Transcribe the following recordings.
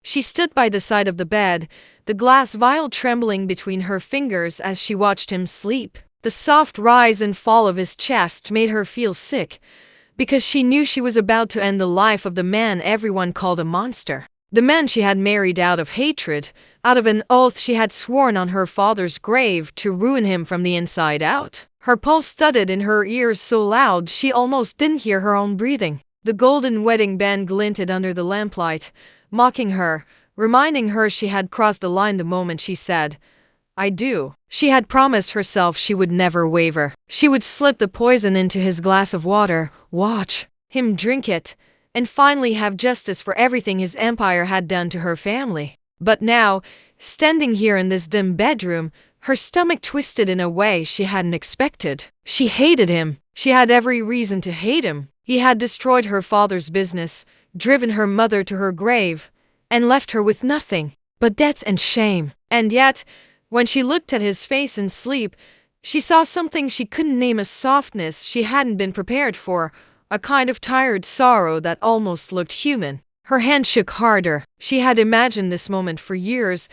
She stood by the side of the bed, the glass vial trembling between her fingers as she watched him sleep. The soft rise and fall of his chest made her feel sick, because she knew she was about to end the life of the man everyone called a monster. The man she had married out of hatred, out of an oath she had sworn on her father's grave to ruin him from the inside out. Her pulse thudded in her ears so loud she almost didn't hear her own breathing. The golden wedding band glinted under the lamplight, mocking her, reminding her she had crossed the line the moment she said, "I do." She had promised herself she would never waver. She would slip the poison into his glass of water, watch him drink it, and finally have justice for everything his empire had done to her family. But now, standing here in this dim bedroom, her stomach twisted in a way she hadn't expected. She hated him. She had every reason to hate him. He had destroyed her father's business, driven her mother to her grave, and left her with nothing but debts and shame. And yet, when she looked at his face in sleep, she saw something she couldn't name, a softness she hadn't been prepared for, a kind of tired sorrow that almost looked human. Her hand shook harder. She had imagined this moment for years,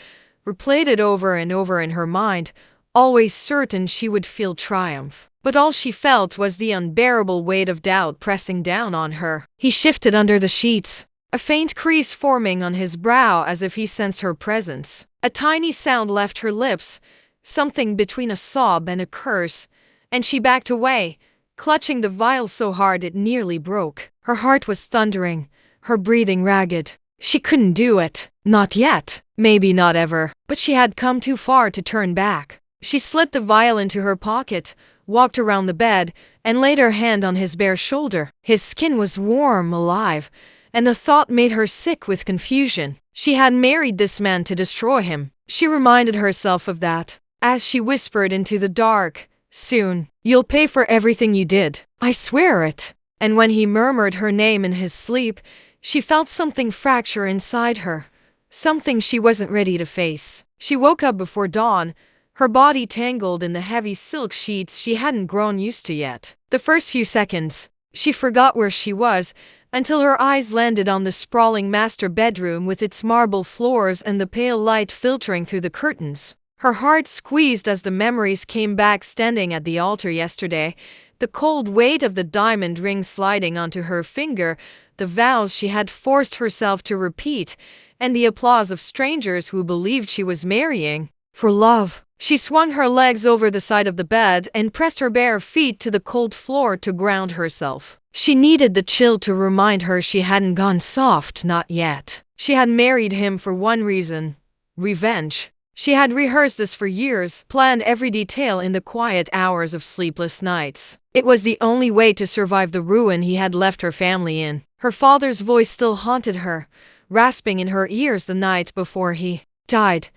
replayed it over and over in her mind, always certain she would feel triumph. But all she felt was the unbearable weight of doubt pressing down on her. He shifted under the sheets, a faint crease forming on his brow as if he sensed her presence. A tiny sound left her lips, something between a sob and a curse, and she backed away, clutching the vial so hard it nearly broke. Her heart was thundering, her breathing ragged. She couldn't do it. Not yet. Maybe not ever. But she had come too far to turn back. She slipped the vial into her pocket, walked around the bed, and laid her hand on his bare shoulder. His skin was warm, alive, and the thought made her sick with confusion. She had married this man to destroy him. She reminded herself of that, as she whispered into the dark, "Soon, you'll pay for everything you did. I swear it." And when he murmured her name in his sleep, she felt something fracture inside her, something she wasn't ready to face. She woke up before dawn, her body tangled in the heavy silk sheets she hadn't grown used to yet. The first few seconds, she forgot where she was, until her eyes landed on the sprawling master bedroom with its marble floors and the pale light filtering through the curtains. Her heart squeezed as the memories came back, standing at the altar yesterday, the cold weight of the diamond ring sliding onto her finger, the vows she had forced herself to repeat, and the applause of strangers who believed she was marrying for love. She swung her legs over the side of the bed and pressed her bare feet to the cold floor to ground herself. She needed the chill to remind her she hadn't gone soft, not yet. She had married him for one reason: revenge. She had rehearsed this for years, planned every detail in the quiet hours of sleepless nights. It was the only way to survive the ruin he had left her family in. Her father's voice still haunted her, rasping in her ears the night before he died,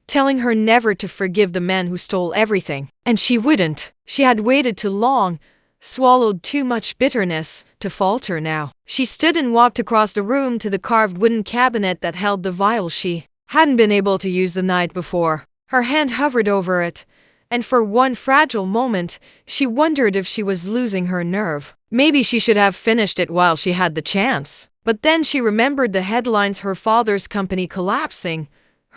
telling her never to forgive the man who stole everything. And she wouldn't. She had waited too long, swallowed too much bitterness, to falter now. She stood and walked across the room to the carved wooden cabinet that held the vial she hadn't been able to use the night before. Her hand hovered over it, and for one fragile moment, she wondered if she was losing her nerve. Maybe she should have finished it while she had the chance. But then she remembered the headlines: her father's company collapsing,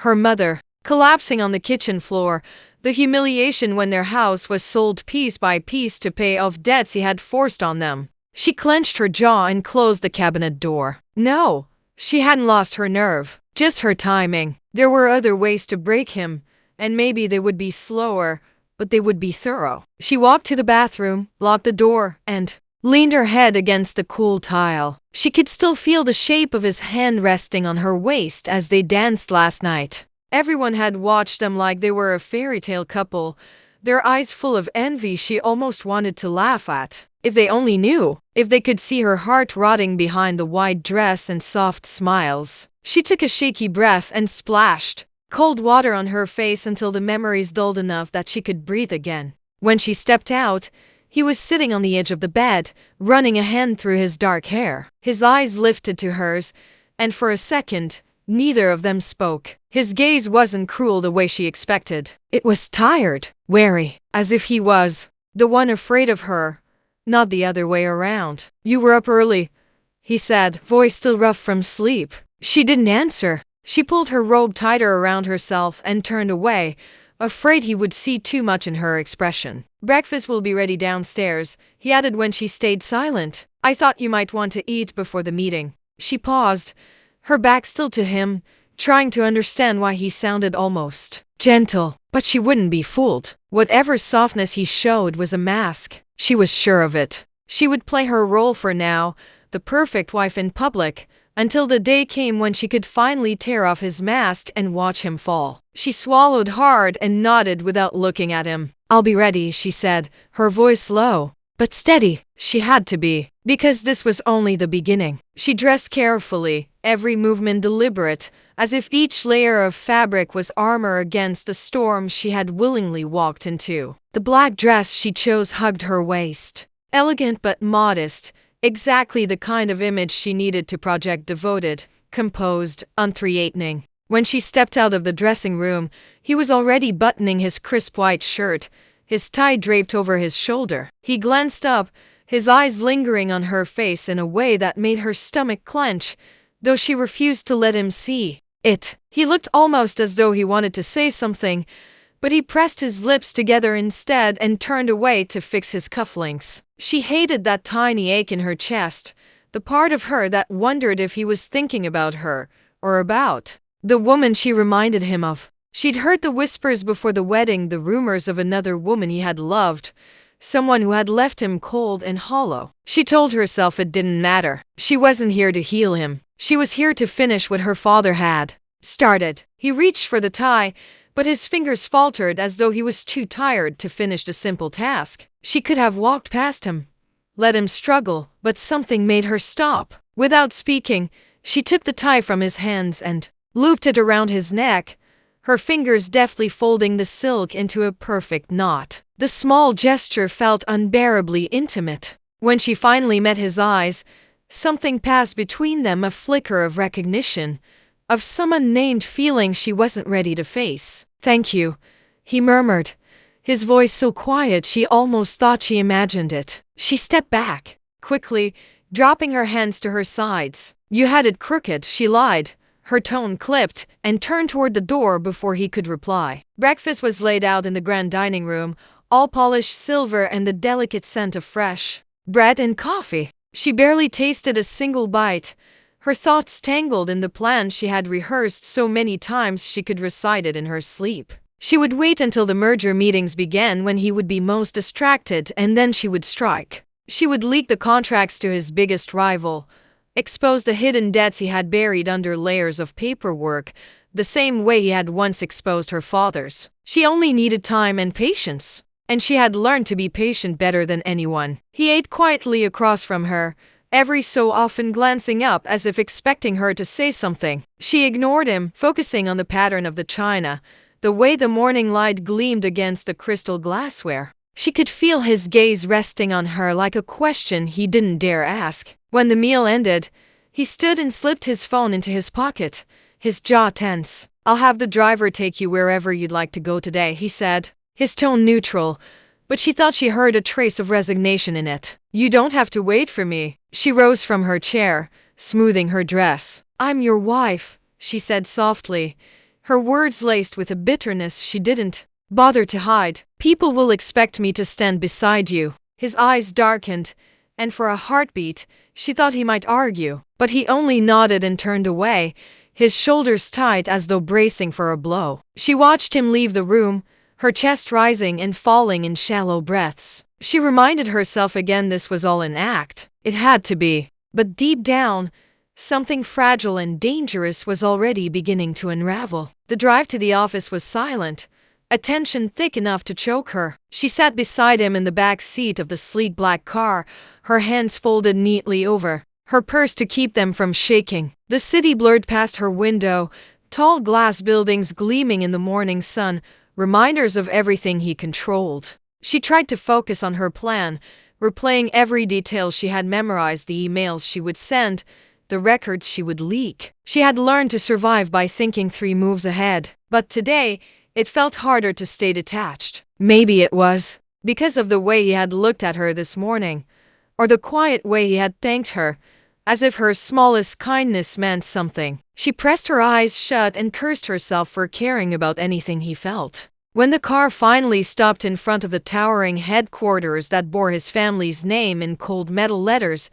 her mother collapsing on the kitchen floor, the humiliation when their house was sold piece by piece to pay off debts he had forced on them. She clenched her jaw and closed the cabinet door. No, she hadn't lost her nerve, just her timing. There were other ways to break him, and maybe they would be slower, but they would be thorough. She walked to the bathroom, locked the door, and leaned her head against the cool tile. She could still feel the shape of his hand resting on her waist as they danced last night. Everyone had watched them like they were a fairy tale couple, their eyes full of envy she almost wanted to laugh at. If they only knew, if they could see her heart rotting behind the white dress and soft smiles. She took a shaky breath and splashed cold water on her face until the memories dulled enough that she could breathe again. When she stepped out, he was sitting on the edge of the bed, running a hand through his dark hair. His eyes lifted to hers, and for a second, neither of them spoke. His gaze wasn't cruel the way she expected. It was tired, wary, as if he was the one afraid of her, not the other way around. "You were up early," he said, voice still rough from sleep. She didn't answer. She pulled her robe tighter around herself and turned away, afraid he would see too much in her expression. "Breakfast will be ready downstairs," he added when she stayed silent. "I thought you might want to eat before the meeting." She paused, her back still to him, trying to understand why he sounded almost gentle. But she wouldn't be fooled. Whatever softness he showed was a mask. She was sure of it. She would play her role for now, the perfect wife in public, until the day came when she could finally tear off his mask and watch him fall. She swallowed hard and nodded without looking at him. "I'll be ready," she said, her voice low, but steady. She had to be, because this was only the beginning. She dressed carefully, every movement deliberate, as if each layer of fabric was armor against the storm she had willingly walked into. The black dress she chose hugged her waist. Elegant but modest, exactly the kind of image she needed to project devoted, composed, unthreatening. When she stepped out of the dressing room, he was already buttoning his crisp white shirt, his tie draped over his shoulder. He glanced up, his eyes lingering on her face in a way that made her stomach clench, though she refused to let him see it. He looked almost as though he wanted to say something, but he pressed his lips together instead and turned away to fix his cufflinks. She hated that tiny ache in her chest, the part of her that wondered if he was thinking about her, or about the woman she reminded him of. She'd heard the whispers before the wedding, the rumors of another woman he had loved, someone who had left him cold and hollow. She told herself it didn't matter. She wasn't here to heal him. She was here to finish what her father had started. He reached for the tie, but his fingers faltered as though he was too tired to finish the simple task. She could have walked past him, let him struggle, but something made her stop. Without speaking, she took the tie from his hands and looped it around his neck, her fingers deftly folding the silk into a perfect knot. The small gesture felt unbearably intimate. When she finally met his eyes, something passed between them, a flicker of recognition, of some unnamed feeling she wasn't ready to face. "Thank you," he murmured, his voice so quiet she almost thought she imagined it. She stepped back, quickly, dropping her hands to her sides. "You had it crooked," she lied, her tone clipped, and turned toward the door before he could reply. Breakfast was laid out in the grand dining room, all polished silver and the delicate scent of fresh bread and coffee. She barely tasted a single bite, her thoughts tangled in the plan she had rehearsed so many times she could recite it in her sleep. She would wait until the merger meetings began, when he would be most distracted, and then she would strike. She would leak the contracts to his biggest rival, expose the hidden debts he had buried under layers of paperwork, the same way he had once exposed her father's. She only needed time and patience, and she had learned to be patient better than anyone. He ate quietly across from her, every so often glancing up as if expecting her to say something. She ignored him, focusing on the pattern of the china, the way the morning light gleamed against the crystal glassware. She could feel his gaze resting on her like a question he didn't dare ask. When the meal ended, he stood and slipped his phone into his pocket, his jaw tense. "I'll have the driver take you wherever you'd like to go today," he said, his tone neutral, but she thought she heard a trace of resignation in it. "You don't have to wait for me." She rose from her chair, smoothing her dress. "I'm your wife," she said softly, her words laced with a bitterness she didn't bother to hide. "People will expect me to stand beside you." His eyes darkened, and for a heartbeat, she thought he might argue, but he only nodded and turned away, his shoulders tight as though bracing for a blow. She watched him leave the room, her chest rising and falling in shallow breaths. She reminded herself again this was all an act. It had to be. But deep down, something fragile and dangerous was already beginning to unravel. The drive to the office was silent, a tension thick enough to choke her. She sat beside him in the back seat of the sleek black car, her hands folded neatly over her purse to keep them from shaking. The city blurred past her window, tall glass buildings gleaming in the morning sun, reminders of everything he controlled. She tried to focus on her plan, replaying every detail she had memorized, the emails she would send, the records she would leak. She had learned to survive by thinking 3 moves ahead. But today, it felt harder to stay detached. Maybe it was because of the way he had looked at her this morning, or the quiet way he had thanked her, as if her smallest kindness meant something. She pressed her eyes shut and cursed herself for caring about anything he felt. When the car finally stopped in front of the towering headquarters that bore his family's name in cold metal letters,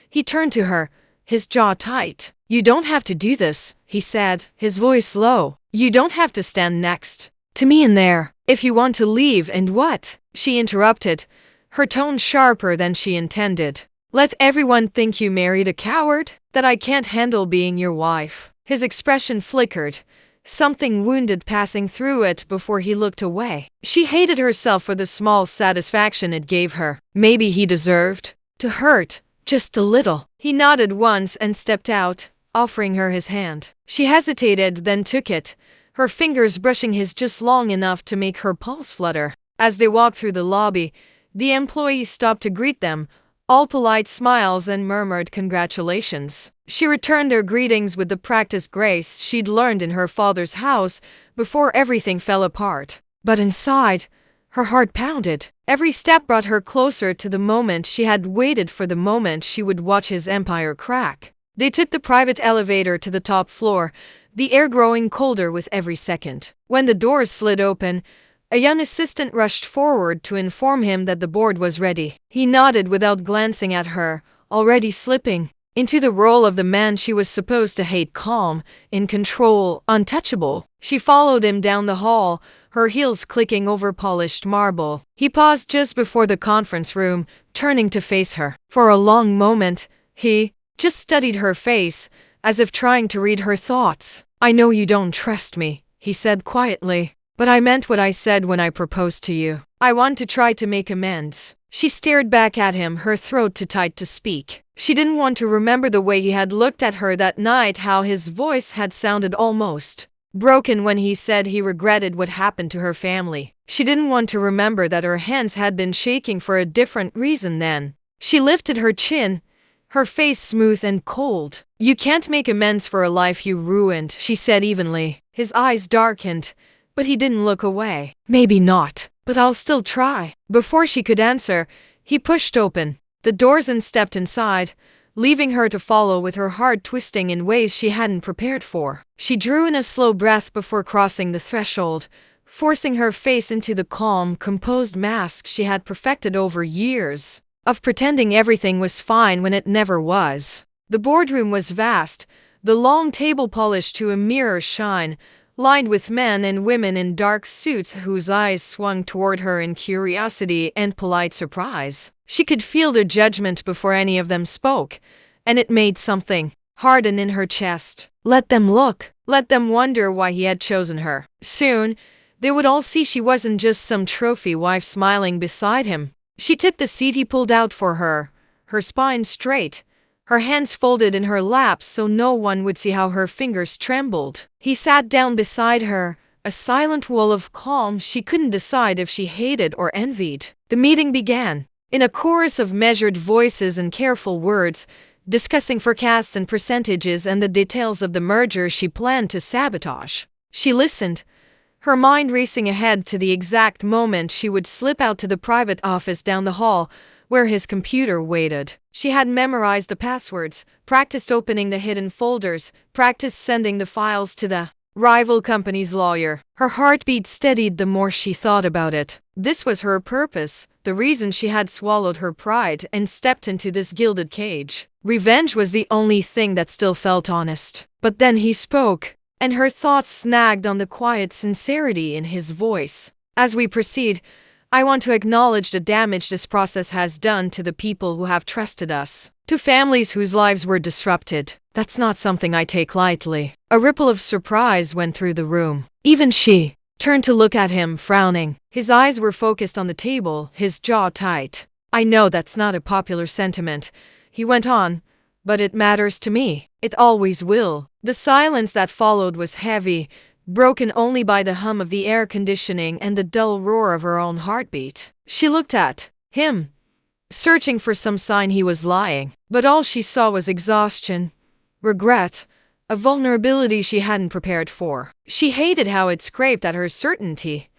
he turned to her, his jaw tight. "You don't have to do this," he said, his voice low. "You don't have to stand next to me in there. If you want to leave." "And what?" she interrupted, her tone sharper than she intended. "Let everyone think you married a coward? That I can't handle being your wife?" His expression flickered, something wounded passing through it before he looked away. She hated herself for the small satisfaction it gave her. Maybe he deserved to hurt, just a little. He nodded once and stepped out, offering her his hand. She hesitated, then took it, her fingers brushing his just long enough to make her pulse flutter. As they walked through the lobby, the employees stopped to greet them, all polite smiles and murmured congratulations. She returned their greetings with the practiced grace she'd learned in her father's house before everything fell apart. But inside, her heart pounded. Every step brought her closer to the moment she had waited for, the moment she would watch his empire crack. They took the private elevator to the top floor, the air growing colder with every second. When the doors slid open, a young assistant rushed forward to inform him that the board was ready. He nodded without glancing at her, already slipping into the role of the man she was supposed to hate, calm, in control, untouchable. She followed him down the hall, her heels clicking over polished marble. He paused just before the conference room, turning to face her. For a long moment, he just studied her face, as if trying to read her thoughts. "I know you don't trust me," he said quietly, "but I meant what I said when I proposed to you. I want to try to make amends." She stared back at him, her throat too tight to speak. She didn't want to remember the way he had looked at her that night, how his voice had sounded almost broken when he said he regretted what happened to her family. She didn't want to remember that her hands had been shaking for a different reason then. She lifted her chin, her face smooth and cold. "You can't make amends for a life you ruined," she said evenly. His eyes darkened, but he didn't look away. "Maybe not, but I'll still try." Before she could answer, he pushed open the doors and stepped inside, leaving her to follow with her heart twisting in ways she hadn't prepared for. She drew in a slow breath before crossing the threshold, forcing her face into the calm, composed mask she had perfected over years of pretending everything was fine when it never was. The boardroom was vast, the long table polished to a mirror shine, lined with men and women in dark suits whose eyes swung toward her in curiosity and polite surprise. She could feel their judgment before any of them spoke, and it made something harden in her chest. Let them look. Let them wonder why he had chosen her. Soon, they would all see she wasn't just some trophy wife smiling beside him. She took the seat he pulled out for her, her spine straight, her hands folded in her lap so no one would see how her fingers trembled. He sat down beside her, a silent wall of calm she couldn't decide if she hated or envied. The meeting began. In a chorus of measured voices and careful words, discussing forecasts and percentages and the details of the merger she planned to sabotage. She listened, her mind racing ahead to the exact moment she would slip out to the private office down the hall, where his computer waited. She had memorized the passwords, practiced opening the hidden folders, practiced sending the files to the rival company's lawyer. Her heartbeat steadied the more she thought about it. This was her purpose, the reason she had swallowed her pride and stepped into this gilded cage. Revenge was the only thing that still felt honest. But then he spoke, and her thoughts snagged on the quiet sincerity in his voice. "As we proceed, I want to acknowledge the damage this process has done to the people who have trusted us, to families whose lives were disrupted. That's not something I take lightly." A ripple of surprise went through the room. Even she turned to look at him, frowning. His eyes were focused on the table, his jaw tight. "I know that's not a popular sentiment," he went on, "but it matters to me. It always will." The silence that followed was heavy, broken only by the hum of the air conditioning and the dull roar of her own heartbeat. She looked at him, searching for some sign he was lying, but all she saw was exhaustion, regret, a vulnerability she hadn't prepared for. She hated how it scraped at her certainty,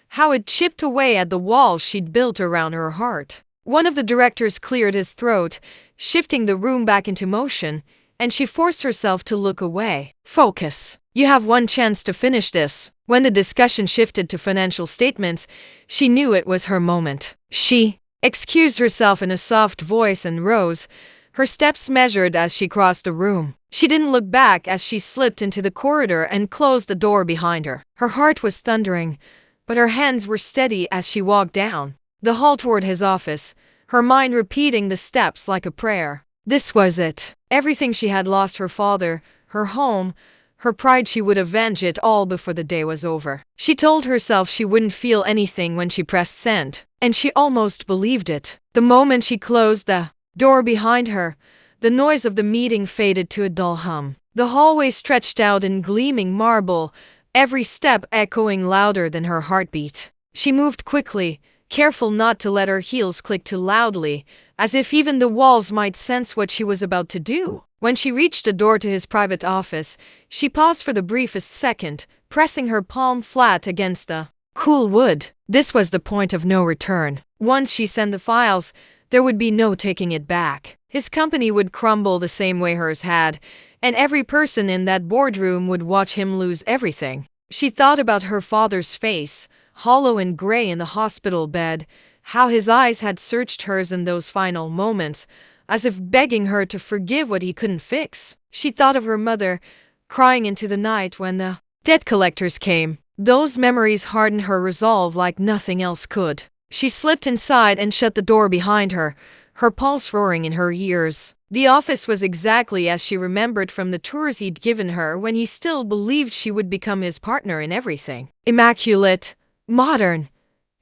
how it chipped away at the wall she'd built around her heart. One of the directors cleared his throat, shifting the room back into motion, and she forced herself to look away. Focus. You have one chance to finish this. When the discussion shifted to financial statements, she knew it was her moment. She excused herself in a soft voice and rose, her steps measured as she crossed the room. She didn't look back as she slipped into the corridor and closed the door behind her. Her heart was thundering, but her hands were steady as she walked down the hall toward his office, her mind repeating the steps like a prayer. This was it. Everything she had lost: her father, her home, her pride. She would avenge it all before the day was over. She told herself she wouldn't feel anything when she pressed send, and she almost believed it. The moment she closed the door behind her, the noise of the meeting faded to a dull hum. The hallway stretched out in gleaming marble, every step echoing louder than her heartbeat. She moved quickly, careful not to let her heels click too loudly, as if even the walls might sense what she was about to do. When she reached the door to his private office, she paused for the briefest second, pressing her palm flat against the cool wood. This was the point of no return. Once she sent the files, there would be no taking it back. His company would crumble the same way hers had, and every person in that boardroom would watch him lose everything. She thought about her father's face, hollow and gray in the hospital bed, how his eyes had searched hers in those final moments, as if begging her to forgive what he couldn't fix. She thought of her mother, crying into the night when the debt collectors came. Those memories hardened her resolve like nothing else could. She slipped inside and shut the door behind her, her pulse roaring in her ears. The office was exactly as she remembered from the tours he'd given her when he still believed she would become his partner in everything. Immaculate, modern,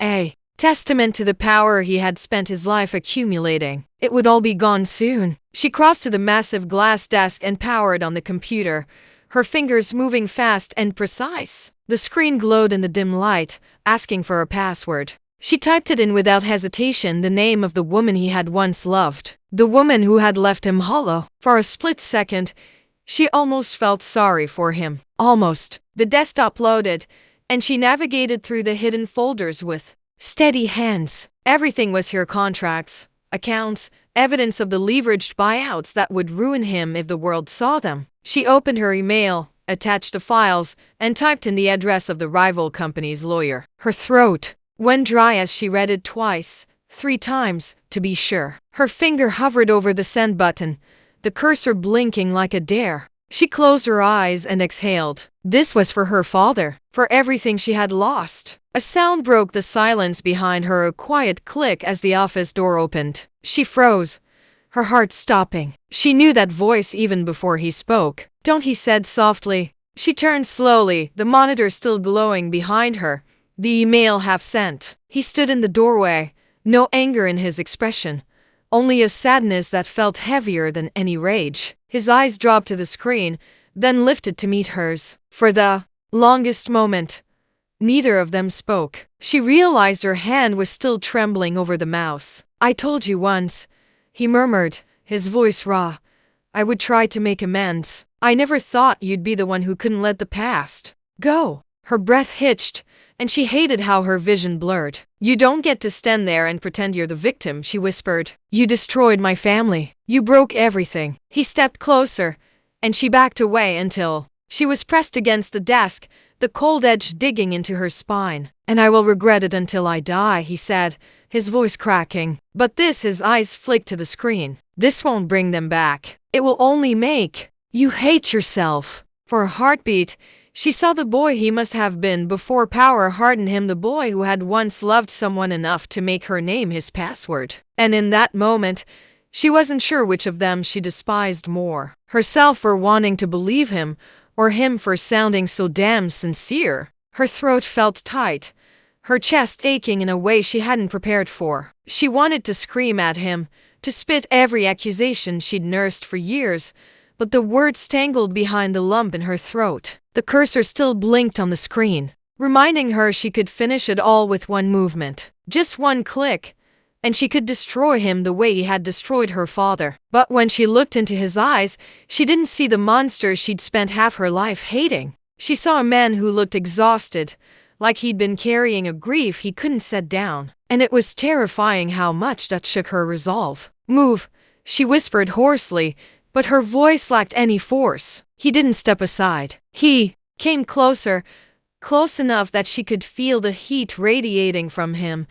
a testament to the power he had spent his life accumulating. It would all be gone soon. She crossed to the massive glass desk and powered on the computer, her fingers moving fast and precise. The screen glowed in the dim light, asking for a password. She typed it in without hesitation, the name of the woman he had once loved, the woman who had left him hollow. For a split second, she almost felt sorry for him. Almost. The desktop loaded, and she navigated through the hidden folders with steady hands. Everything was here: contracts, accounts, evidence of the leveraged buyouts that would ruin him if the world saw them. She opened her email, attached the files, and typed in the address of the rival company's lawyer. Her throat went dry as she read it twice, 3 times, to be sure. Her finger hovered over the send button, the cursor blinking like a dare. She closed her eyes and exhaled. This was for her father, for everything she had lost. A sound broke the silence behind her, a quiet click as the office door opened. She froze, her heart stopping. She knew that voice even before he spoke. "Don't," he said softly. She turned slowly, the monitor still glowing behind her, the email half sent. He stood in the doorway, no anger in his expression, only a sadness that felt heavier than any rage. His eyes dropped to the screen, then lifted to meet hers. For the longest moment, neither of them spoke. She realized her hand was still trembling over the mouse. "I told you once," he murmured, his voice raw. "I would try to make amends. I never thought you'd be the one who couldn't let the past go." Her breath hitched, and she hated how her vision blurred. "You don't get to stand there and pretend you're the victim," she whispered. "You destroyed my family. You broke everything." He stepped closer, and she backed away until she was pressed against the desk, the cold edge digging into her spine. "And I will regret it until I die," he said, his voice cracking. But this, his eyes flicked to the screen. "This won't bring them back. It will only make you hate yourself." For a heartbeat, she saw the boy he must have been before power hardened him, the boy who had once loved someone enough to make her name his password. And in that moment, she wasn't sure which of them she despised more, herself for wanting to believe him, or him for sounding so damn sincere. Her throat felt tight, her chest aching in a way she hadn't prepared for. She wanted to scream at him, to spit every accusation she'd nursed for years, but the words tangled behind the lump in her throat. The cursor still blinked on the screen, reminding her she could finish it all with one movement. Just one click, and she could destroy him the way he had destroyed her father. But when she looked into his eyes, she didn't see the monster she'd spent half her life hating. She saw a man who looked exhausted, like he'd been carrying a grief he couldn't set down. And it was terrifying how much that shook her resolve. "Move," she whispered hoarsely, but her voice lacked any force. He didn't step aside. He came closer, close enough that she could feel the heat radiating from him,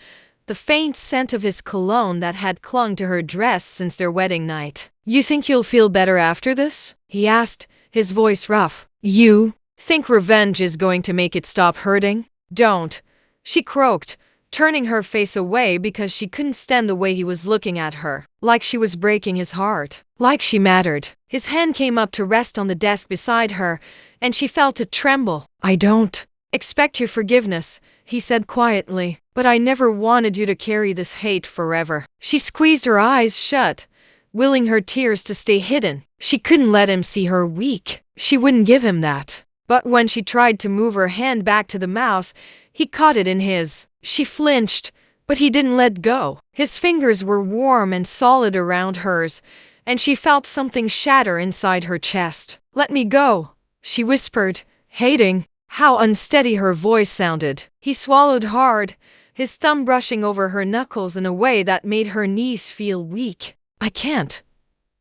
the faint scent of his cologne that had clung to her dress since their wedding night. "You think you'll feel better after this?" he asked, his voice rough. "You think revenge is going to make it stop hurting?" "Don't," she croaked, turning her face away because she couldn't stand the way he was looking at her, like she was breaking his heart, like she mattered. His hand came up to rest on the desk beside her, and she felt it tremble. "I don't expect your forgiveness," he said quietly, "but I never wanted you to carry this hate forever." She squeezed her eyes shut, willing her tears to stay hidden. She couldn't let him see her weak. She wouldn't give him that. But when she tried to move her hand back to the mouse, he caught it in his. She flinched, but he didn't let go. His fingers were warm and solid around hers, and she felt something shatter inside her chest. "Let me go," she whispered, hating how unsteady her voice sounded. He swallowed hard, his thumb brushing over her knuckles in a way that made her knees feel weak. "I can't,"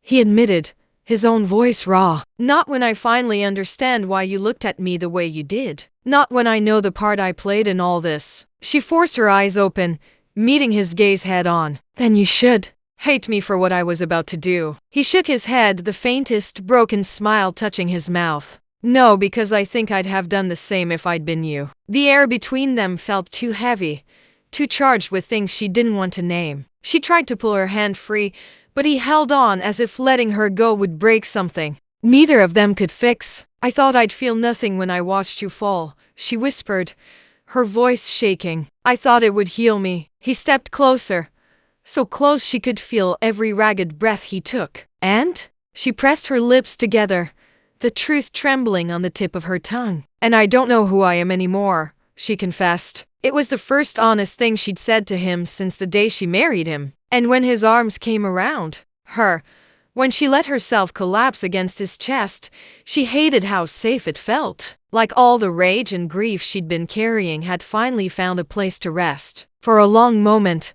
he admitted, his own voice raw. "Not when I finally understand why you looked at me the way you did. Not when I know the part I played in all this." She forced her eyes open, meeting his gaze head on. "Then you should hate me for what I was about to do." He shook his head, the faintest broken smile touching his mouth. "No, because I think I'd have done the same if I'd been you." The air between them felt too heavy, too charged with things she didn't want to name. She tried to pull her hand free, but he held on as if letting her go would break something neither of them could fix. "I thought I'd feel nothing when I watched you fall," she whispered, her voice shaking. "I thought it would heal me." He stepped closer, so close she could feel every ragged breath he took. "And?" She pressed her lips together, the truth trembling on the tip of her tongue. "And I don't know who I am anymore," she confessed. It was the first honest thing she'd said to him since the day she married him. And when his arms came around her, when she let herself collapse against his chest, she hated how safe it felt. Like all the rage and grief she'd been carrying had finally found a place to rest. For a long moment,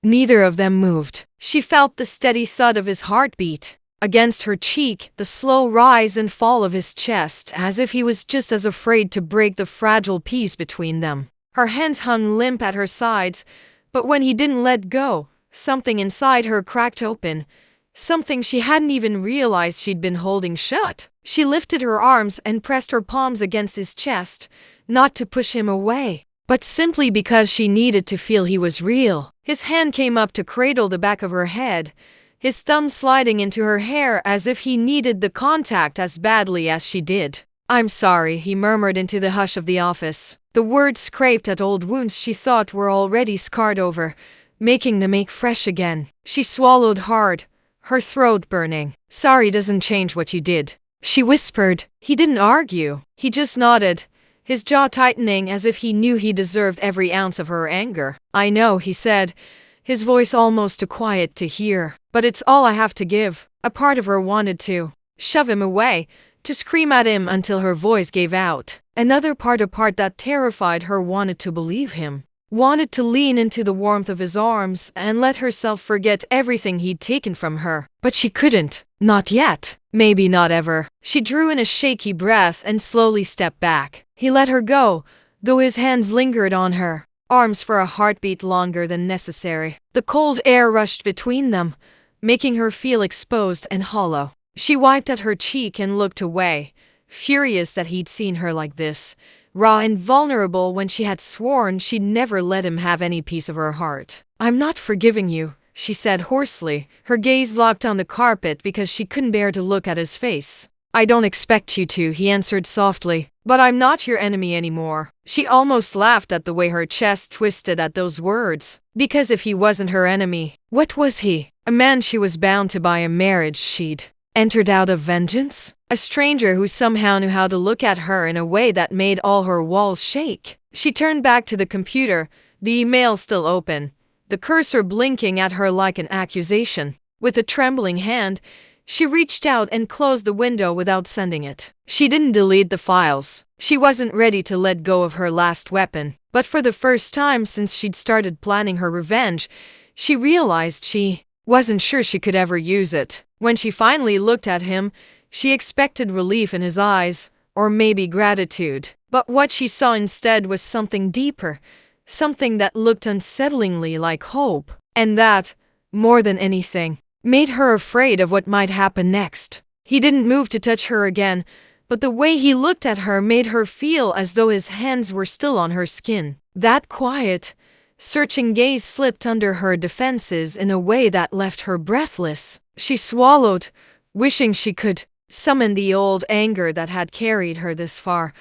neither of them moved. She felt the steady thud of his heartbeat against her cheek, the slow rise and fall of his chest, as if he was just as afraid to break the fragile peace between them. Her hands hung limp at her sides, but when he didn't let go, something inside her cracked open, something she hadn't even realized she'd been holding shut. She lifted her arms and pressed her palms against his chest, not to push him away, but simply because she needed to feel he was real. His hand came up to cradle the back of her head, his thumb sliding into her hair as if he needed the contact as badly as she did. "I'm sorry," he murmured into the hush of the office. The words scraped at old wounds she thought were already scarred over, making them ache fresh again. She swallowed hard, her throat burning. "Sorry doesn't change what you did," she whispered. He didn't argue. He just nodded, his jaw tightening as if he knew he deserved every ounce of her anger. "I know," he said, his voice almost too quiet to hear. "But it's all I have to give." A part of her wanted to shove him away, to scream at him until her voice gave out. Another part, a part that terrified her, wanted to believe him, wanted to lean into the warmth of his arms and let herself forget everything he'd taken from her. But she couldn't. Not yet. Maybe not ever. She drew in a shaky breath and slowly stepped back. He let her go, though his hands lingered on her arms for a heartbeat longer than necessary. The cold air rushed between them, making her feel exposed and hollow. She wiped at her cheek and looked away, furious that he'd seen her like this, raw and vulnerable when she had sworn she'd never let him have any piece of her heart. "I'm not forgiving you," she said hoarsely, her gaze locked on the carpet because she couldn't bear to look at his face. "I don't expect you to," he answered softly, "but I'm not your enemy anymore." She almost laughed at the way her chest twisted at those words. Because if he wasn't her enemy, what was he? A man she was bound to by a marriage she'd entered out of vengeance? A stranger who somehow knew how to look at her in a way that made all her walls shake. She turned back to the computer, the email still open, the cursor blinking at her like an accusation. With a trembling hand, she reached out and closed the window without sending it. She didn't delete the files. She wasn't ready to let go of her last weapon. But for the first time since she'd started planning her revenge, she realized she wasn't sure she could ever use it. When she finally looked at him, she expected relief in his eyes, or maybe gratitude. But what she saw instead was something deeper, something that looked unsettlingly like hope. And that, more than anything, made her afraid of what might happen next. He didn't move to touch her again, but the way he looked at her made her feel as though his hands were still on her skin. That quiet, searching gaze slipped under her defenses in a way that left her breathless. She swallowed, wishing she could summon the old anger that had carried her this far,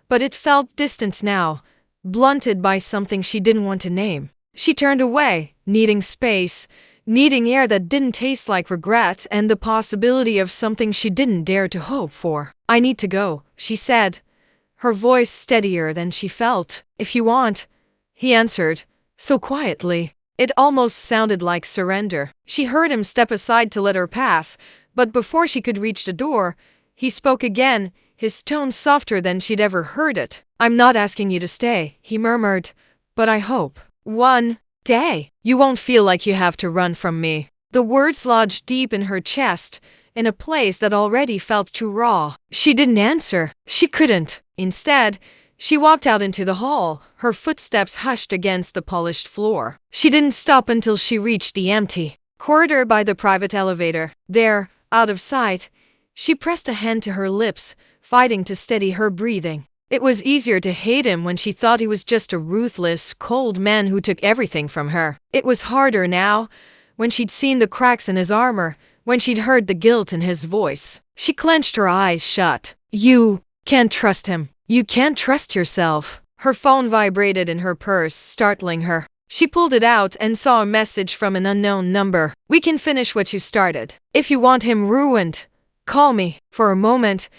but it felt distant now, blunted by something she didn't want to name. She turned away, needing space, needing air that didn't taste like regret and the possibility of something she didn't dare to hope for. "I need to go," she said, her voice steadier than she felt. "If you want," he answered, so quietly. It almost sounded like surrender. She heard him step aside to let her pass, but before she could reach the door, he spoke again, his tone softer than she'd ever heard it. "I'm not asking you to stay," he murmured, "but I hope one day you won't feel like you have to run from me." The words lodged deep in her chest, in a place that already felt too raw. She didn't answer. She couldn't. Instead, she walked out into the hall, her footsteps hushed against the polished floor. She didn't stop until she reached the empty corridor by the private elevator. There, out of sight, she pressed a hand to her lips, fighting to steady her breathing. It was easier to hate him when she thought he was just a ruthless, cold man who took everything from her. It was harder now, when she'd seen the cracks in his armor, when she'd heard the guilt in his voice. She clenched her eyes shut. "You can't trust him. You can't trust yourself." Her phone vibrated in her purse, startling her. She pulled it out and saw a message from an unknown number. "We can finish what you started. If you want him ruined, call me." For a moment,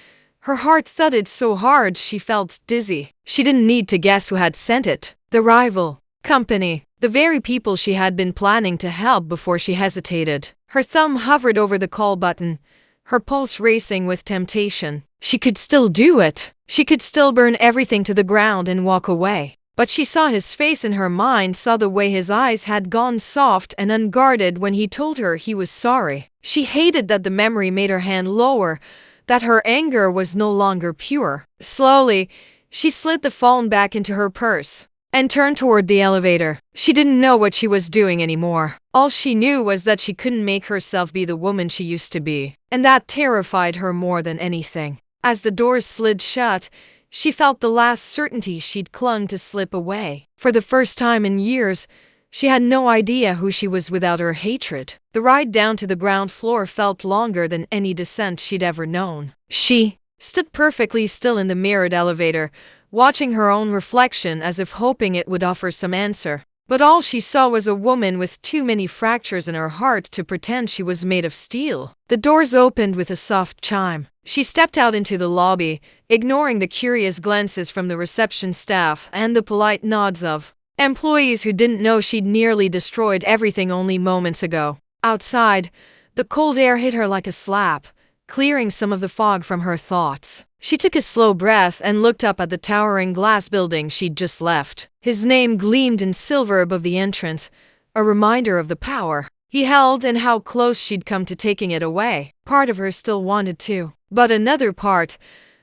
her heart thudded so hard she felt dizzy. She didn't need to guess who had sent it. The rival company, the very people she had been planning to help before she hesitated. Her thumb hovered over the call button, her pulse racing with temptation. She could still do it. She could still burn everything to the ground and walk away. But she saw his face in her mind, saw the way his eyes had gone soft and unguarded when he told her he was sorry. She hated that the memory made her hand lower, that her anger was no longer pure. Slowly, she slid the phone back into her purse and turned toward the elevator. She didn't know what she was doing anymore. All she knew was that she couldn't make herself be the woman she used to be, and that terrified her more than anything. As the doors slid shut, she felt the last certainty she'd clung to slip away. For the first time in years, she had no idea who she was without her hatred. The ride down to the ground floor felt longer than any descent she'd ever known. She stood perfectly still in the mirrored elevator, watching her own reflection as if hoping it would offer some answer. But all she saw was a woman with too many fractures in her heart to pretend she was made of steel. The doors opened with a soft chime. She stepped out into the lobby, ignoring the curious glances from the reception staff and the polite nods of employees who didn't know she'd nearly destroyed everything only moments ago. Outside, the cold air hit her like a slap, clearing some of the fog from her thoughts. She took a slow breath and looked up at the towering glass building she'd just left. His name gleamed in silver above the entrance, a reminder of the power he held and how close she'd come to taking it away. Part of her still wanted to, but another part,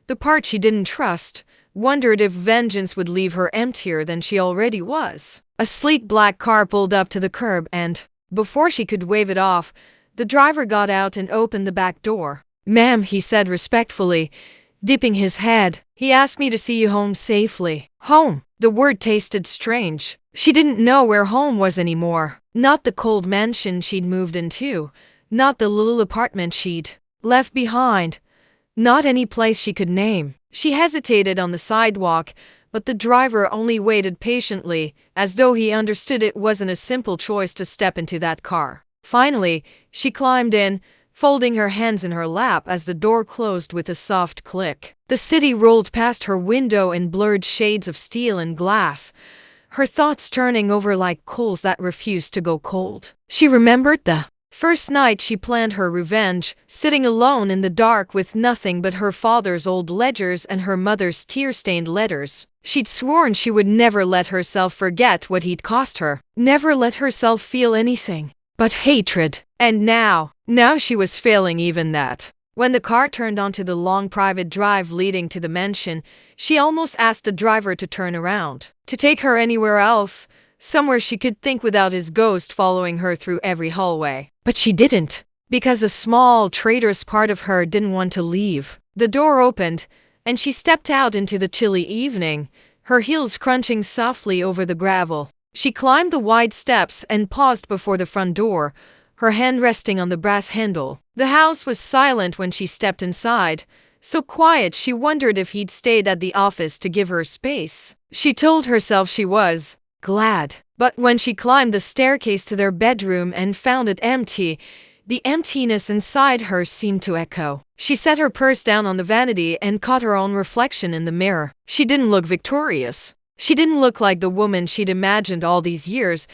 the part she didn't trust, wondered if vengeance would leave her emptier than she already was. A sleek black car pulled up to the curb and, before she could wave it off, the driver got out and opened the back door. "Ma'am," he said respectfully, dipping his head. "He asked me to see you home safely." Home. The word tasted strange. She didn't know where home was anymore. Not the cold mansion she'd moved into. Not the little apartment she'd left behind. Not any place she could name. She hesitated on the sidewalk, but the driver only waited patiently, as though he understood it wasn't a simple choice to step into that car. Finally, she climbed in, folding her hands in her lap as the door closed with a soft click. The city rolled past her window in blurred shades of steel and glass, her thoughts turning over like coals that refused to go cold. She remembered the first night she planned her revenge, sitting alone in the dark with nothing but her father's old ledgers and her mother's tear-stained letters. She'd sworn she would never let herself forget what he'd cost her, never let herself feel anything. but hatred. And now she was failing even that. When the car turned onto the long private drive leading to the mansion, she almost asked the driver to turn around, to take her anywhere else, somewhere she could think without his ghost following her through every hallway. But she didn't, because a small, traitorous part of her didn't want to leave. The door opened, and she stepped out into the chilly evening, her heels crunching softly over the gravel. She climbed the wide steps and paused before the front door, her hand resting on the brass handle. The house was silent when she stepped inside, so quiet she wondered if he'd stayed at the office to give her space. She told herself she was glad. But when she climbed the staircase to their bedroom and found it empty, the emptiness inside her seemed to echo. She set her purse down on the vanity and caught her own reflection in the mirror. She didn't look victorious. She didn't look like the woman she'd imagined all these years,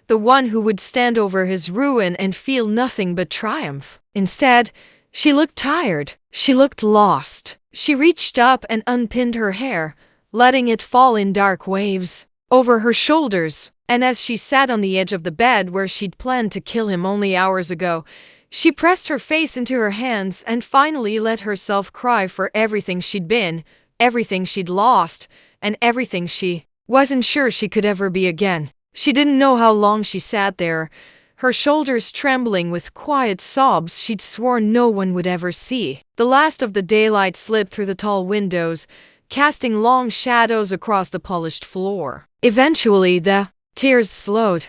the one who would stand over his ruin and feel nothing but triumph. Instead, she looked tired. She looked lost. She reached up and unpinned her hair, letting it fall in dark waves over her shoulders. And as she sat on the edge of the bed where she'd planned to kill him only hours ago, she pressed her face into her hands and finally let herself cry for everything she'd been, everything she'd lost, and everything she wasn't sure she could ever be again. She didn't know how long she sat there, her shoulders trembling with quiet sobs she'd sworn no one would ever see. The last of the daylight slipped through the tall windows, casting long shadows across the polished floor. Eventually, the tears slowed,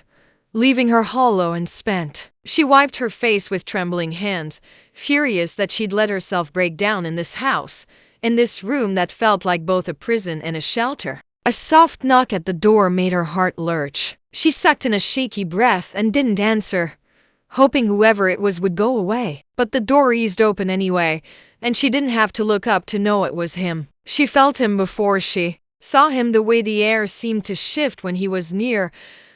leaving her hollow and spent. She wiped her face with trembling hands, furious that she'd let herself break down in this house, in this room that felt like both a prison and a shelter. A soft knock at the door made her heart lurch. She sucked in a shaky breath and didn't answer, hoping whoever it was would go away. But the door eased open anyway, and she didn't have to look up to know it was him. She felt him before she saw him, the way the air seemed to shift when he was near,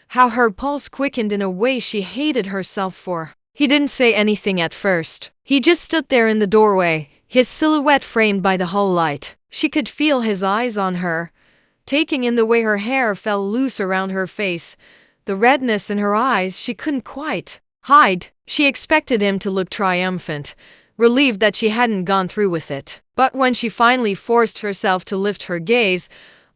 how her pulse quickened in a way she hated herself for. He didn't say anything at first. He just stood there in the doorway, his silhouette framed by the hall light. She could feel his eyes on her, taking in the way her hair fell loose around her face, the redness in her eyes she couldn't quite hide. She expected him to look triumphant, relieved that she hadn't gone through with it. But when she finally forced herself to lift her gaze,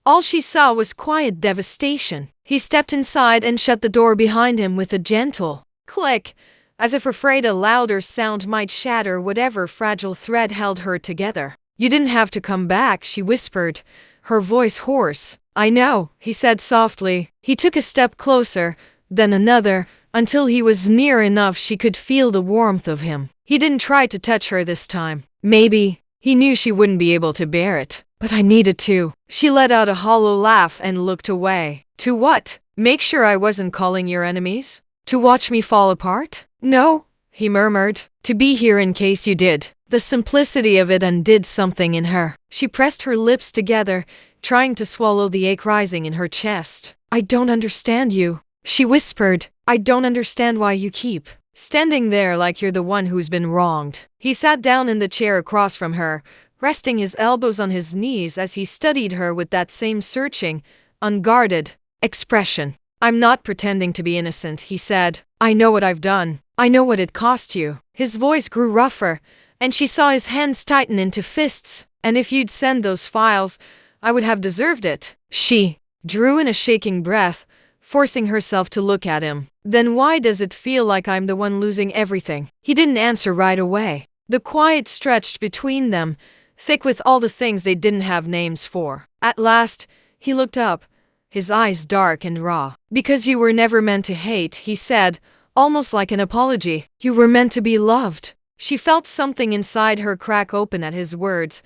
all she saw was quiet devastation. He stepped inside and shut the door behind him with a gentle click, as if afraid a louder sound might shatter whatever fragile thread held her together. "You didn't have to come back," she whispered, her voice hoarse. "I know," he said softly. He took a step closer, then another, until he was near enough she could feel the warmth of him. He didn't try to touch her this time. Maybe he knew she wouldn't be able to bear it. "But I needed to." She let out a hollow laugh and looked away. "To what? Make sure I wasn't calling your enemies? To watch me fall apart?" "No," he murmured. "To be here in case you did." The simplicity of it undid something in her. She pressed her lips together, trying to swallow the ache rising in her chest. "I don't understand you," she whispered. "I don't understand why you keep standing there like you're the one who's been wronged." He sat down in the chair across from her, resting his elbows on his knees as he studied her with that same searching, unguarded expression. "I'm not pretending to be innocent," he said. "I know what I've done. I know what it cost you." His voice grew rougher, and she saw his hands tighten into fists. "And if you'd send those files, I would have deserved it." She drew in a shaking breath, forcing herself to look at him. "Then why does it feel like I'm the one losing everything?" He didn't answer right away. The quiet stretched between them, thick with all the things they didn't have names for. At last, he looked up, his eyes dark and raw. "Because you were never meant to hate," he said, almost like an apology. "You were meant to be loved." She felt something inside her crack open at his words,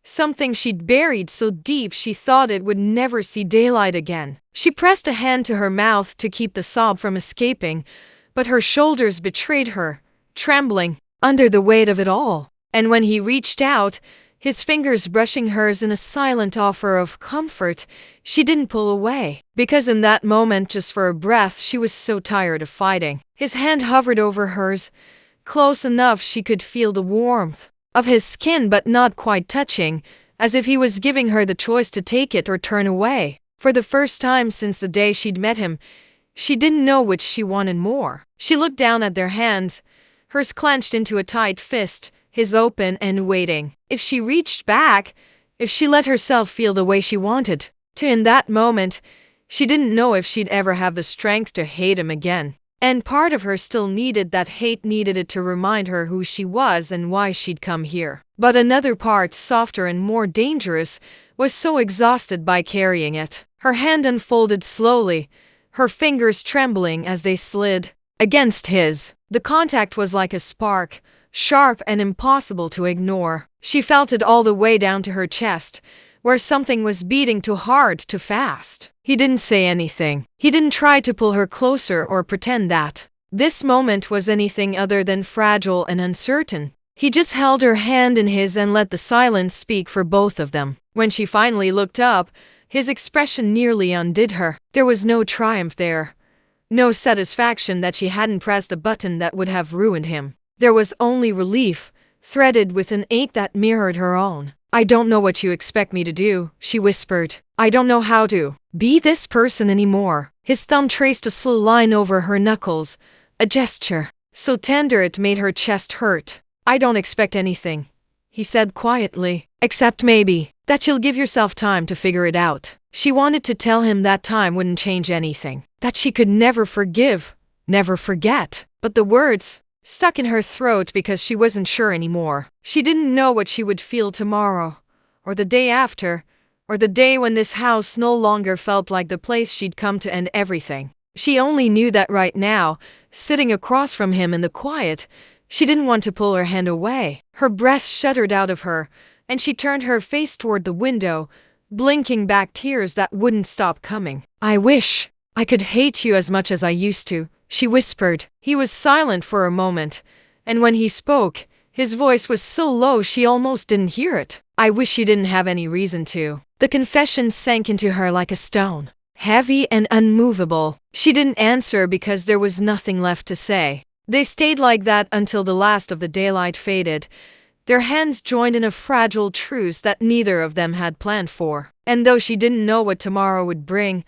something she'd buried so deep she thought it would never see daylight again. She pressed a hand to her mouth to keep the sob from escaping, but her shoulders betrayed her, trembling under the weight of it all. And when he reached out, his fingers brushing hers in a silent offer of comfort, she didn't pull away. Because in that moment, just for a breath, she was so tired of fighting. His hand hovered over hers, close enough she could feel the warmth of his skin but not quite touching, as if he was giving her the choice to take it or turn away. For the first time since the day she'd met him, She didn't know which she wanted more. She looked down at their hands, hers clenched into a tight fist, his open and waiting. If she reached back, if she let herself feel the way she wanted to in that moment, she didn't know if she'd ever have the strength to hate him again. And part of her still needed that hate, needed it to remind her who she was and why she'd come here. But another part, softer and more dangerous, was so exhausted by carrying it. Her hand unfolded slowly, her fingers trembling as they slid against his. The contact was like a spark, sharp and impossible to ignore. She felt it all the way down to her chest, where something was beating too hard, too fast. He didn't say anything. He didn't try to pull her closer or pretend that this moment was anything other than fragile and uncertain. He just held her hand in his and let the silence speak for both of them. When she finally looked up, his expression nearly undid her. There was no triumph there, no satisfaction that she hadn't pressed a button that would have ruined him. There was only relief, threaded with an ache that mirrored her own. "I don't know what you expect me to do," she whispered. "I don't know how to be this person anymore." His thumb traced a slow line over her knuckles, a gesture so tender it made her chest hurt. "I don't expect anything," he said quietly, "except maybe that you'll give yourself time to figure it out." She wanted to tell him that time wouldn't change anything, that she could never forgive, never forget. But the words stuck in her throat because she wasn't sure anymore. She didn't know what she would feel tomorrow, or the day after, or the day when this house no longer felt like the place she'd come to end everything. She only knew that right now, sitting across from him in the quiet, she didn't want to pull her hand away. Her breath shuddered out of her, and she turned her face toward the window, blinking back tears that wouldn't stop coming. "I wish I could hate you as much as I used to," she whispered. He was silent for a moment, and when he spoke, his voice was so low she almost didn't hear it. "I wish you didn't have any reason to." The confession sank into her like a stone, heavy and unmovable. She didn't answer because there was nothing left to say. They stayed like that until the last of the daylight faded, their hands joined in a fragile truce that neither of them had planned for. And though she didn't know what tomorrow would bring,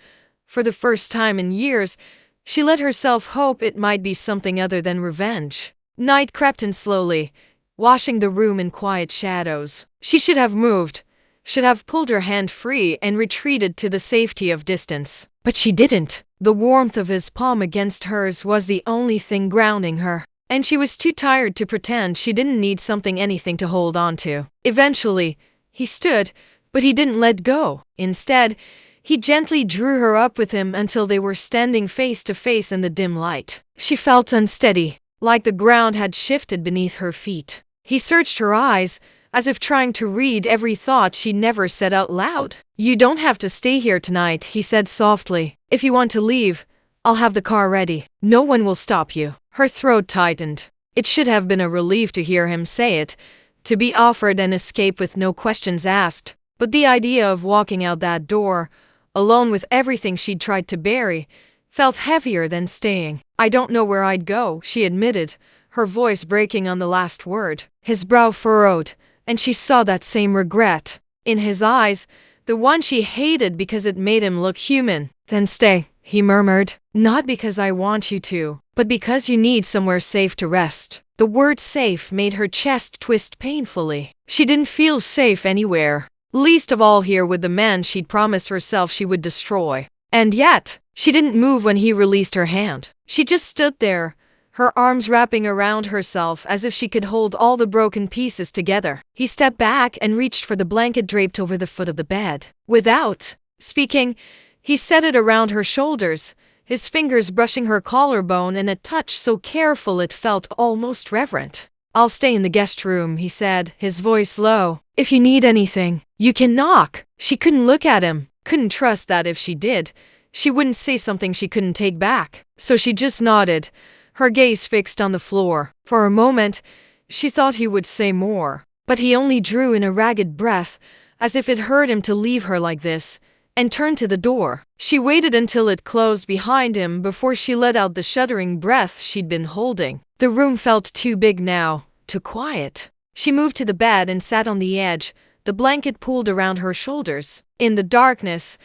for the first time in years, she let herself hope it might be something other than revenge. Night crept in slowly, washing the room in quiet shadows. She should have moved, should have pulled her hand free and retreated to the safety of distance. But she didn't. The warmth of his palm against hers was the only thing grounding her, and she was too tired to pretend she didn't need anything to hold on to. Eventually, he stood, but he didn't let go. Instead, he gently drew her up with him until they were standing face to face in the dim light. She felt unsteady, like the ground had shifted beneath her feet. He searched her eyes, as if trying to read every thought she never said out loud. "You don't have to stay here tonight," he said softly. "If you want to leave, I'll have the car ready. No one will stop you." Her throat tightened. It should have been a relief to hear him say it, to be offered an escape with no questions asked. But the idea of walking out that door, alone with everything she'd tried to bury, felt heavier than staying. "I don't know where I'd go," she admitted, her voice breaking on the last word. His brow furrowed, and she saw that same regret in his eyes, the one she hated because it made him look human. "Then stay," he murmured. "Not because I want you to, but because you need somewhere safe to rest." The word safe made her chest twist painfully. She didn't feel safe anywhere, least of all here with the man she'd promised herself she would destroy. And yet, she didn't move when he released her hand. She just stood there, her arms wrapping around herself as if she could hold all the broken pieces together. He stepped back and reached for the blanket draped over the foot of the bed. Without speaking, he set it around her shoulders, his fingers brushing her collarbone in a touch so careful it felt almost reverent. "I'll stay in the guest room," he said, his voice low. "If you need anything, you can knock." She couldn't look at him, couldn't trust that if she did, she wouldn't say something she couldn't take back. So she just nodded, her gaze fixed on the floor. For a moment, she thought he would say more, but he only drew in a ragged breath, as if it hurt him to leave her like this, and turned to the door. She waited until it closed behind him before she let out the shuddering breath she'd been holding. The room felt too big now, too quiet. She moved to the bed and sat on the edge, the blanket pulled around her shoulders. In the darkness,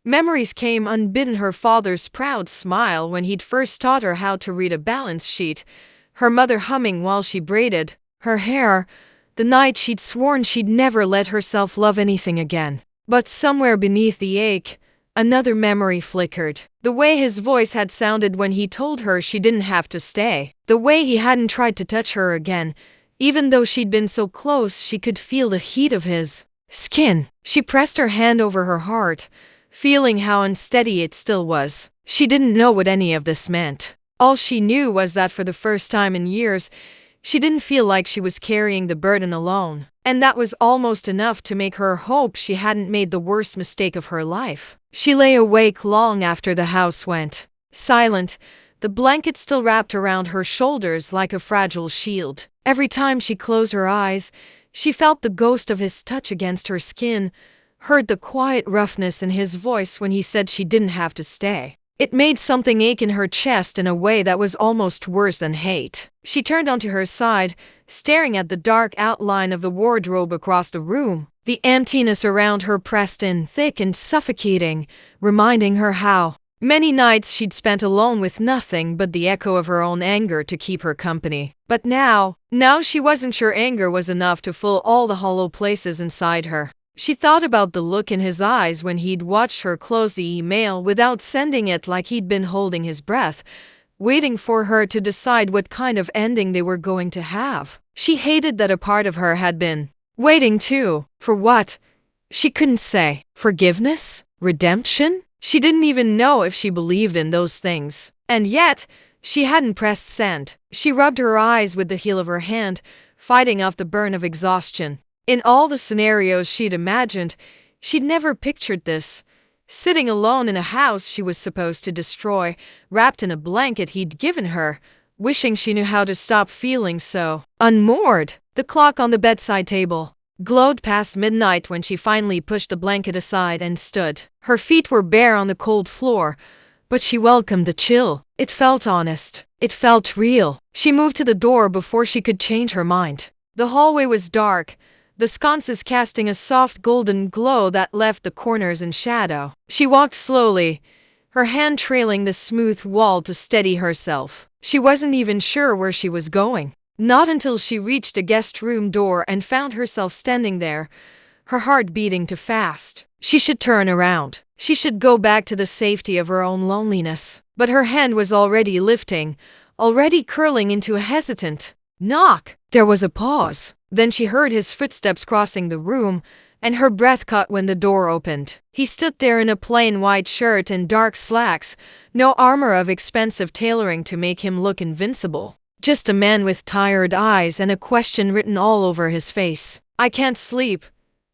Memories came unbidden: her father's proud smile when he'd first taught her how to read a balance sheet, her mother humming while she braided her hair, the night she'd sworn she'd never let herself love anything again. But somewhere beneath the ache, another memory flickered. The way his voice had sounded when he told her she didn't have to stay. The way he hadn't tried to touch her again, even though she'd been so close she could feel the heat of his skin. She pressed her hand over her heart, feeling how unsteady it still was. She didn't know what any of this meant. All she knew was that for the first time in years, she didn't feel like she was carrying the burden alone. And that was almost enough to make her hope she hadn't made the worst mistake of her life. She lay awake long after the house went silent, the blanket still wrapped around her shoulders like a fragile shield. Every time she closed her eyes, she felt the ghost of his touch against her skin, heard the quiet roughness in his voice when he said she didn't have to stay. It made something ache in her chest in a way that was almost worse than hate. She turned onto her side, staring at the dark outline of the wardrobe across the room. The emptiness around her pressed in, thick and suffocating, reminding her how many nights she'd spent alone with nothing but the echo of her own anger to keep her company. But now she wasn't sure anger was enough to fill all the hollow places inside her. She thought about the look in his eyes when he'd watched her close the email without sending it, like he'd been holding his breath, waiting for her to decide what kind of ending they were going to have. She hated that a part of her had been waiting too. For what? She couldn't say. Forgiveness? Redemption? She didn't even know if she believed in those things. And yet, she hadn't pressed send. She rubbed her eyes with the heel of her hand, fighting off the burn of exhaustion. In all the scenarios she'd imagined, she'd never pictured this. Sitting alone in a house she was supposed to destroy, wrapped in a blanket he'd given her, wishing she knew how to stop feeling so unmoored. The clock on the bedside table glowed past midnight when she finally pushed the blanket aside and stood. Her feet were bare on the cold floor, but she welcomed the chill. It felt honest. It felt real. She moved to the door before she could change her mind. The hallway was dark, the sconces casting a soft golden glow that left the corners in shadow. She walked slowly, her hand trailing the smooth wall to steady herself. She wasn't even sure where she was going. Not until she reached a guest room door and found herself standing there, her heart beating too fast. She should turn around. She should go back to the safety of her own loneliness. But her hand was already lifting, already curling into a hesitant knock. There was a pause. Then she heard his footsteps crossing the room, and her breath caught when the door opened. He stood there in a plain white shirt and dark slacks, no armor of expensive tailoring to make him look invincible. Just a man with tired eyes and a question written all over his face. "I can't sleep,"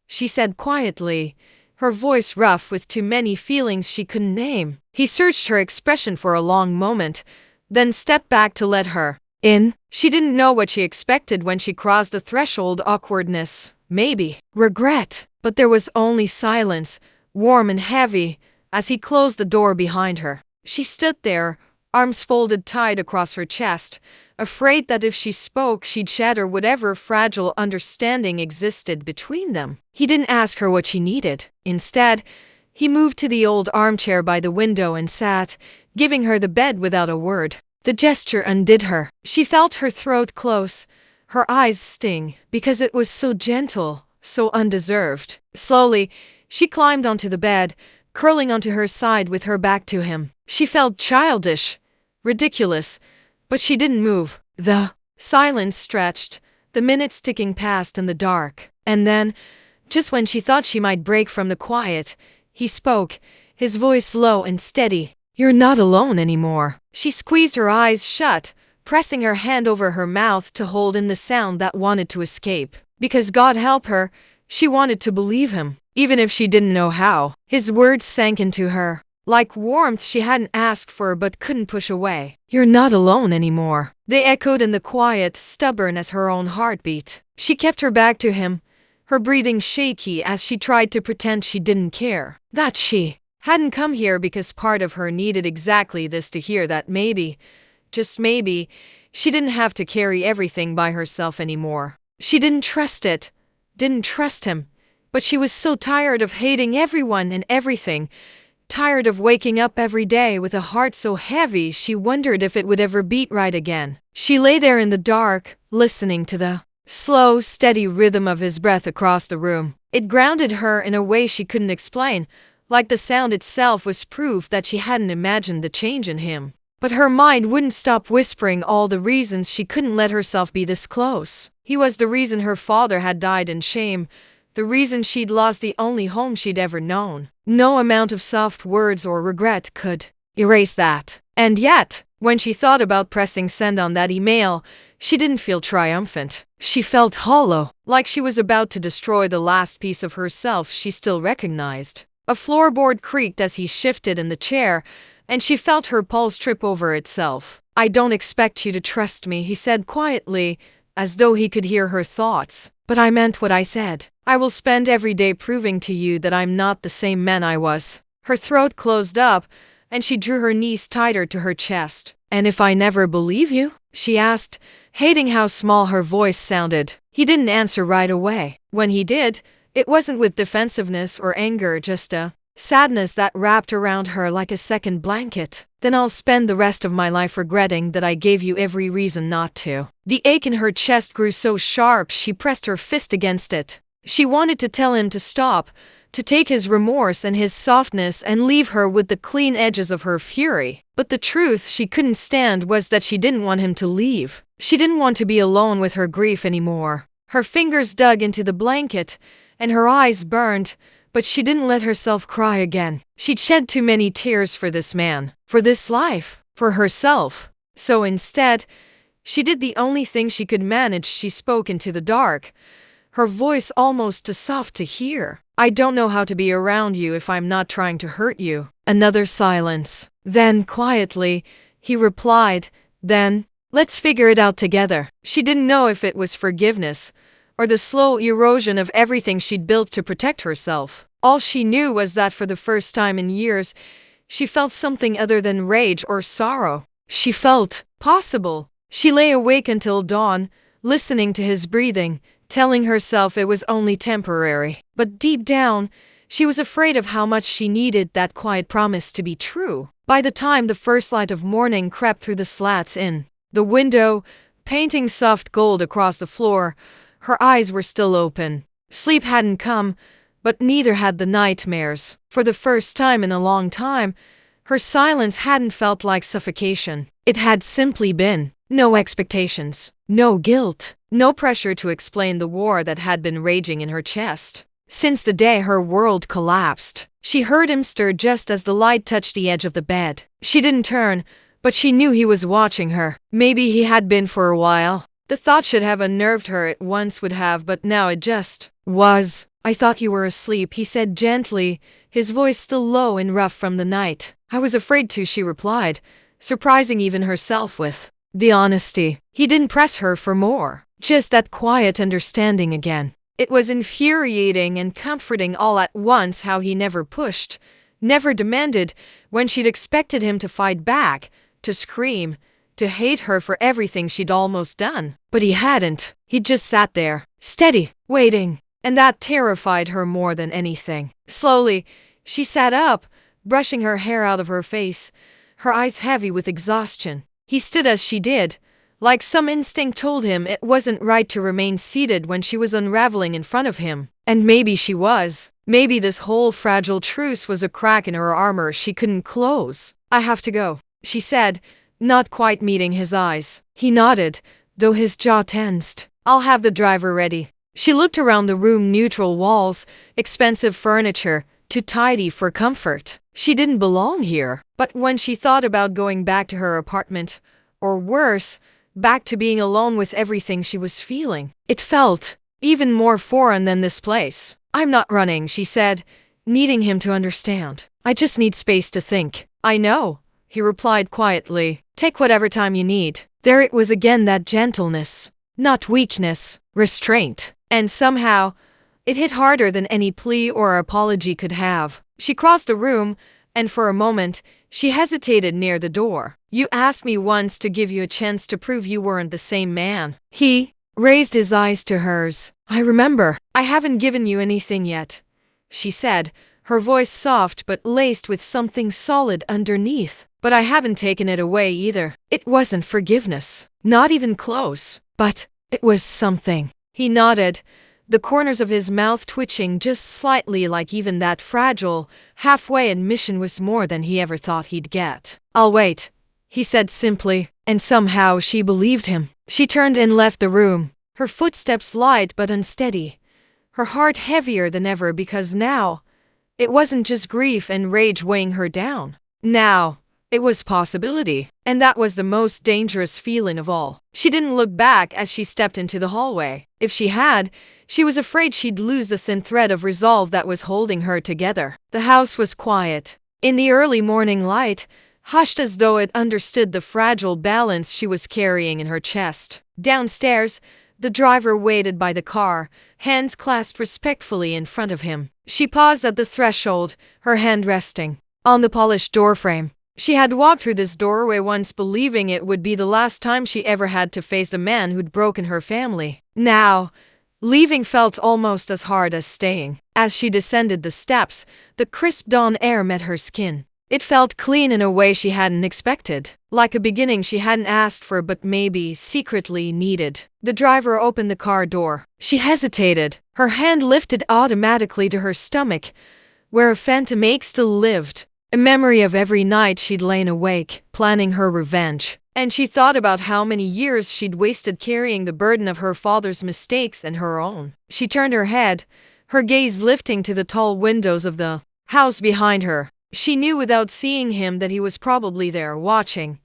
she said quietly, her voice rough with too many feelings she couldn't name. He searched her expression for a long moment, then stepped back to let her in. She didn't know what she expected when she crossed the threshold. Awkwardness, maybe regret, but there was only silence, warm and heavy, as he closed the door behind her. She stood there, arms folded tight across her chest, afraid that if she spoke she'd shatter whatever fragile understanding existed between them. He didn't ask her what she needed. Instead, he moved to the old armchair by the window and sat, giving her the bed without a word. The gesture undid her. She felt her throat close, her eyes sting, because it was so gentle, so undeserved. Slowly, she climbed onto the bed, curling onto her side with her back to him. She felt childish, ridiculous, but she didn't move. The silence stretched, the minutes ticking past in the dark. And then, just when she thought she might break from the quiet, he spoke, his voice low and steady. "You're not alone anymore." She squeezed her eyes shut, pressing her hand over her mouth to hold in the sound that wanted to escape. Because God help her, she wanted to believe him, even if she didn't know how. His words sank into her, like warmth she hadn't asked for but couldn't push away. "You're not alone anymore." They echoed in the quiet, stubborn as her own heartbeat. She kept her back to him, her breathing shaky as she tried to pretend she didn't care. That she hadn't come here because part of her needed exactly this to hear that maybe, just maybe, she didn't have to carry everything by herself anymore. She didn't trust it, didn't trust him, but she was so tired of hating everyone and everything, tired of waking up every day with a heart so heavy she wondered if it would ever beat right again. She lay there in the dark, listening to the slow, steady rhythm of his breath across the room. It grounded her in a way she couldn't explain, like the sound itself was proof that she hadn't imagined the change in him. But her mind wouldn't stop whispering all the reasons she couldn't let herself be this close. He was the reason her father had died in shame, the reason she'd lost the only home she'd ever known. No amount of soft words or regret could erase that. And yet, when she thought about pressing send on that email, she didn't feel triumphant. She felt hollow, like she was about to destroy the last piece of herself she still recognized. A floorboard creaked as he shifted in the chair, and she felt her pulse trip over itself. "I don't expect you to trust me," he said quietly, as though he could hear her thoughts. "But I meant what I said. I will spend every day proving to you that I'm not the same man I was." Her throat closed up, and she drew her knees tighter to her chest. "And if I never believe you?" she asked, hating how small her voice sounded. He didn't answer right away. When he did, it wasn't with defensiveness or anger, just a sadness that wrapped around her like a second blanket. "Then I'll spend the rest of my life regretting that I gave you every reason not to." The ache in her chest grew so sharp she pressed her fist against it. She wanted to tell him to stop, to take his remorse and his softness and leave her with the clean edges of her fury. But the truth she couldn't stand was that she didn't want him to leave. She didn't want to be alone with her grief anymore. Her fingers dug into the blanket, and her eyes burned, but she didn't let herself cry again. She'd shed too many tears for this man, for this life, for herself. So instead, she did the only thing she could manage. She spoke into the dark, her voice almost too soft to hear. "I don't know how to be around you if I'm not trying to hurt you." Another silence. Then, quietly, he replied, "Then, let's figure it out together." She didn't know if it was forgiveness, or the slow erosion of everything she'd built to protect herself. All she knew was that for the first time in years, she felt something other than rage or sorrow. She felt possible. She lay awake until dawn, listening to his breathing, telling herself it was only temporary. But deep down, she was afraid of how much she needed that quiet promise to be true. By the time the first light of morning crept through the slats in the window, painting soft gold across the floor, her eyes were still open. Sleep hadn't come, but neither had the nightmares. For the first time in a long time, her silence hadn't felt like suffocation. It had simply been. No expectations, no guilt, no pressure to explain the war that had been raging in her chest. Since the day her world collapsed, she heard him stir just as the light touched the edge of the bed. She didn't turn, but she knew he was watching her. Maybe he had been for a while. The thought should have unnerved her, it once would have, but now it just was. "I thought you were asleep," he said gently, his voice still low and rough from the night. "I was afraid to," she replied, surprising even herself with the honesty. He didn't press her for more, just that quiet understanding again. It was infuriating and comforting all at once how he never pushed, never demanded, when she'd expected him to fight back, to scream, to hate her for everything she'd almost done. But he hadn't. He'd just sat there, steady, waiting. And that terrified her more than anything. Slowly, she sat up, brushing her hair out of her face, her eyes heavy with exhaustion. He stood as she did, like some instinct told him it wasn't right to remain seated when she was unraveling in front of him. And maybe she was. Maybe this whole fragile truce was a crack in her armor she couldn't close. "I have to go," she said, not quite meeting his eyes. He nodded, though his jaw tensed. "I'll have the driver ready." She looked around the room, neutral walls, expensive furniture, too tidy for comfort. She didn't belong here. But when she thought about going back to her apartment, or worse, back to being alone with everything she was feeling, it felt even more foreign than this place. "I'm not running," she said, needing him to understand. "I just need space to think." "I know," he replied quietly. "Take whatever time you need." There it was again, that gentleness, not weakness, restraint. And somehow, it hit harder than any plea or apology could have. She crossed the room, and for a moment, she hesitated near the door. "You asked me once to give you a chance to prove you weren't the same man." He raised his eyes to hers. "I remember. I haven't given you anything yet," she said, her voice soft but laced with something solid underneath. But I haven't taken it away either. It wasn't forgiveness. Not even close. But it was something. He nodded, the corners of his mouth twitching just slightly, like even that fragile, halfway admission was more than he ever thought he'd get. "I'll wait," he said simply, and somehow she believed him. She turned and left the room, her footsteps light but unsteady, her heart heavier than ever because now, it wasn't just grief and rage weighing her down. Now, it was possibility, and that was the most dangerous feeling of all. She didn't look back as she stepped into the hallway. If she had, she was afraid she'd lose the thin thread of resolve that was holding her together. The house was quiet. In the early morning light, hushed as though it understood the fragile balance she was carrying in her chest. Downstairs, the driver waited by the car, hands clasped respectfully in front of him. She paused at the threshold, her hand resting on the polished doorframe. She had walked through this doorway once, believing it would be the last time she ever had to face the man who'd broken her family. Now, leaving felt almost as hard as staying. As she descended the steps, the crisp dawn air met her skin. It felt clean in a way she hadn't expected, like a beginning she hadn't asked for but maybe secretly needed. The driver opened the car door. She hesitated, her hand lifted automatically to her stomach, where a phantom ache still lived. A memory of every night she'd lain awake, planning her revenge. And she thought about how many years she'd wasted carrying the burden of her father's mistakes and her own. She turned her head, her gaze lifting to the tall windows of the house behind her. She knew without seeing him that he was probably there watching.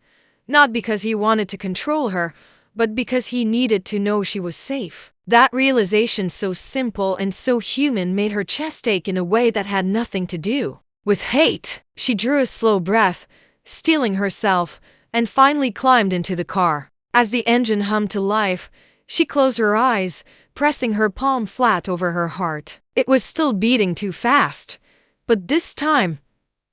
Not because he wanted to control her, but because he needed to know she was safe. That realization, so simple and so human, made her chest ache in a way that had nothing to do with hate. She drew a slow breath, steeling herself, and finally climbed into the car. As the engine hummed to life, she closed her eyes, pressing her palm flat over her heart. It was still beating too fast, but this time,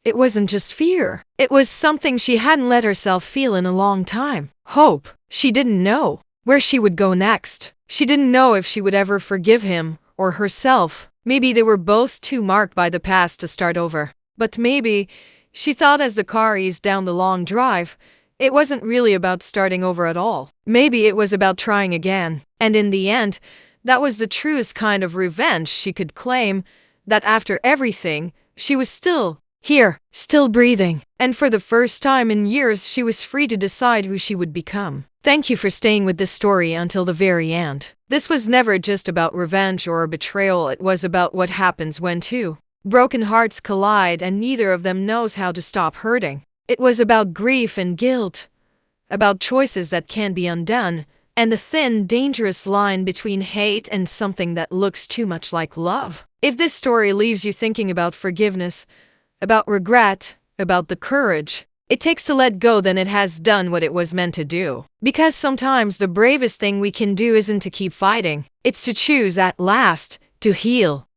it wasn't just fear. It was something she hadn't let herself feel in a long time. Hope. She didn't know where she would go next. She didn't know if she would ever forgive him or herself. Maybe they were both too marked by the past to start over. But maybe, she thought as the car eased down the long drive, it wasn't really about starting over at all. Maybe it was about trying again. And in the end, that was the truest kind of revenge she could claim, that after everything, she was still here, still breathing. And for the first time in years, she was free to decide who she would become. Thank you for staying with this story until the very end. This was never just about revenge or betrayal. It was about what happens when two broken hearts collide and neither of them knows how to stop hurting. It was about grief and guilt, about choices that can't be undone, and the thin, dangerous line between hate and something that looks too much like love. If this story leaves you thinking about forgiveness, about regret, about the courage it takes to let go, then it has done what it was meant to do. Because sometimes the bravest thing we can do isn't to keep fighting, it's to choose at last to heal.